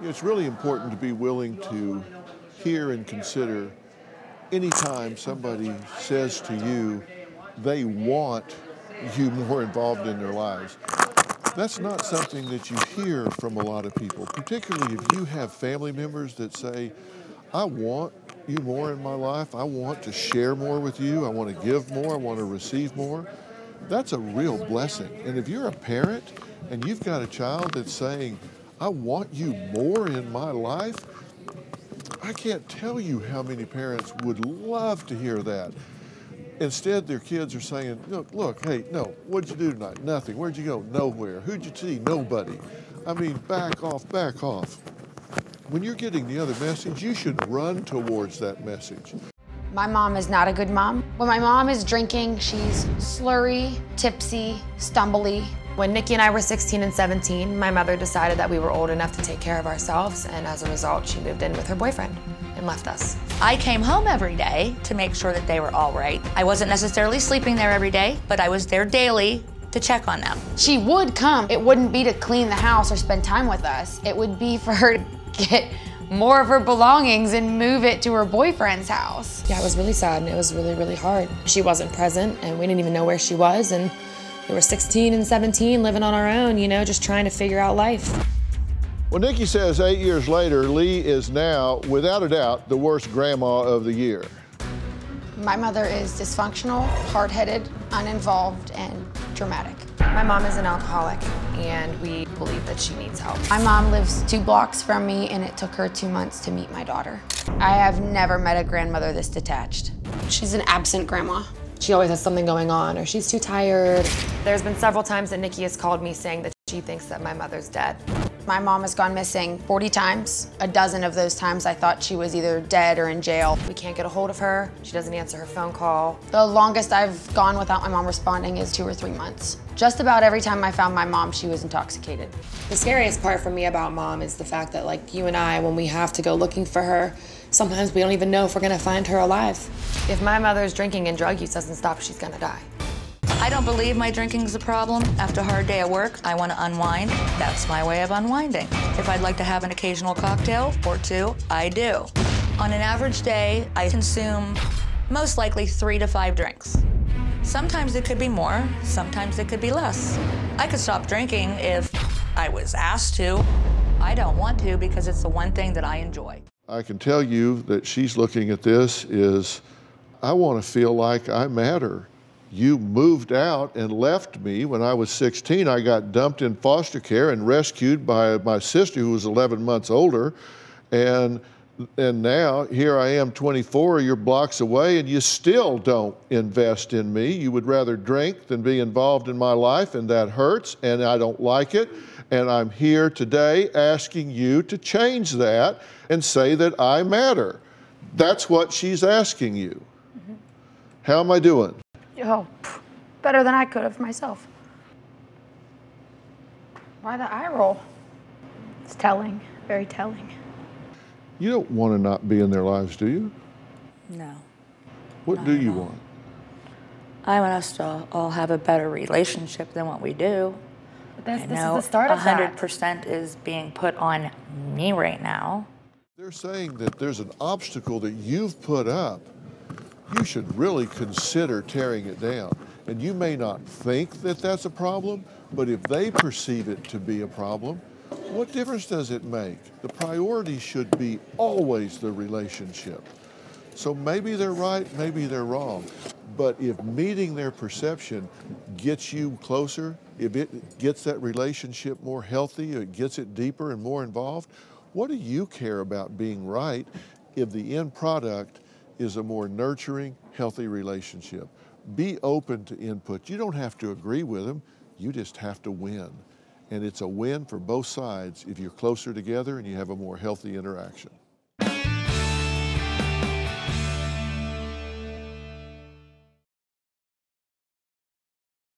It's really important to be willing to hear and consider anytime somebody says to you they want you more involved in their lives. That's not something that you hear from a lot of people, particularly if you have family members that say, I want you more in my life, I want to share more with you, I want to give more, I want to receive more. That's a real blessing. And if you're a parent and you've got a child that's saying, I want you more in my life, I can't tell you how many parents would love to hear that. Instead, their kids are saying, look, hey, no, what'd you do tonight? Nothing. Where'd you go? Nowhere. Who'd you see? Nobody. I mean, back off, back off. When you're getting the other message, you should run towards that message. My mom is not a good mom. When my mom is drinking, she's slurry, tipsy, stumbly. When Nikki and I were 16 and 17, my mother decided that we were old enough to take care of ourselves, and as a result, she moved in with her boyfriend and left us. I came home every day to make sure that they were all right. I wasn't necessarily sleeping there every day, but I was there daily to check on them. She would come. It wouldn't be to clean the house or spend time with us. It would be for her to get more of her belongings and move it to her boyfriend's house. Yeah, it was really sad and it was really, really hard. She wasn't present and we didn't even know where she was, and we were 16 and 17 living on our own, you know, just trying to figure out life. Well, Nikki says 8 years later, Lee is now, without a doubt, the worst grandma of the year. My mother is dysfunctional, hard-headed, uninvolved, and dramatic. My mom is an alcoholic and we believe that she needs help. My mom lives 2 blocks from me and it took her 2 months to meet my daughter. I have never met a grandmother this detached. She's an absent grandma. She always has something going on, or she's too tired. There's been several times that Nikki has called me saying that she thinks that my mother's dead. My mom has gone missing 40 times. A dozen of those times I thought she was either dead or in jail. We can't get a hold of her. She doesn't answer her phone call. The longest I've gone without my mom responding is 2 or 3 months. Just about every time I found my mom, she was intoxicated. The scariest part for me about mom is the fact that, like, you and I, when we have to go looking for her, sometimes we don't even know if we're gonna find her alive. If my mother's drinking and drug use doesn't stop, she's gonna die. I don't believe my drinking is a problem. After a hard day at work, I want to unwind. That's my way of unwinding. If I'd like to have an occasional cocktail or 2, I do. On an average day, I consume most likely 3 to 5 drinks. Sometimes it could be more, sometimes it could be less. I could stop drinking if I was asked to. I don't want to because it's the one thing that I enjoy. I can tell you that she's looking at this is, I want to feel like I matter. You moved out and left me when I was 16. I got dumped in foster care and rescued by my sister who was 11 months older. And now here I am 24, you're blocks away, and you still don't invest in me. You would rather drink than be involved in my life, and that hurts, and I don't like it. And I'm here today asking you to change that and say that I matter. That's what she's asking you. Mm-hmm. How am I doing? Oh, better than I could have myself. Why the eye roll? It's telling, very telling. You don't want to not be in their lives, do you? No. What do you want? I want us to all have a better relationship than what we do. But this is the start of that. 100% is being put on me right now. They're saying that there's an obstacle that you've put up. You should really consider tearing it down. And you may not think that that's a problem, but if they perceive it to be a problem, what difference does it make? The priority should be always the relationship. So maybe they're right, maybe they're wrong. But if meeting their perception gets you closer, if it gets that relationship more healthy, or it gets it deeper and more involved, what do you care about being right if the end product is a more nurturing, healthy relationship? Be open to input. You don't have to agree with them, you just have to win. And it's a win for both sides if you're closer together and you have a more healthy interaction.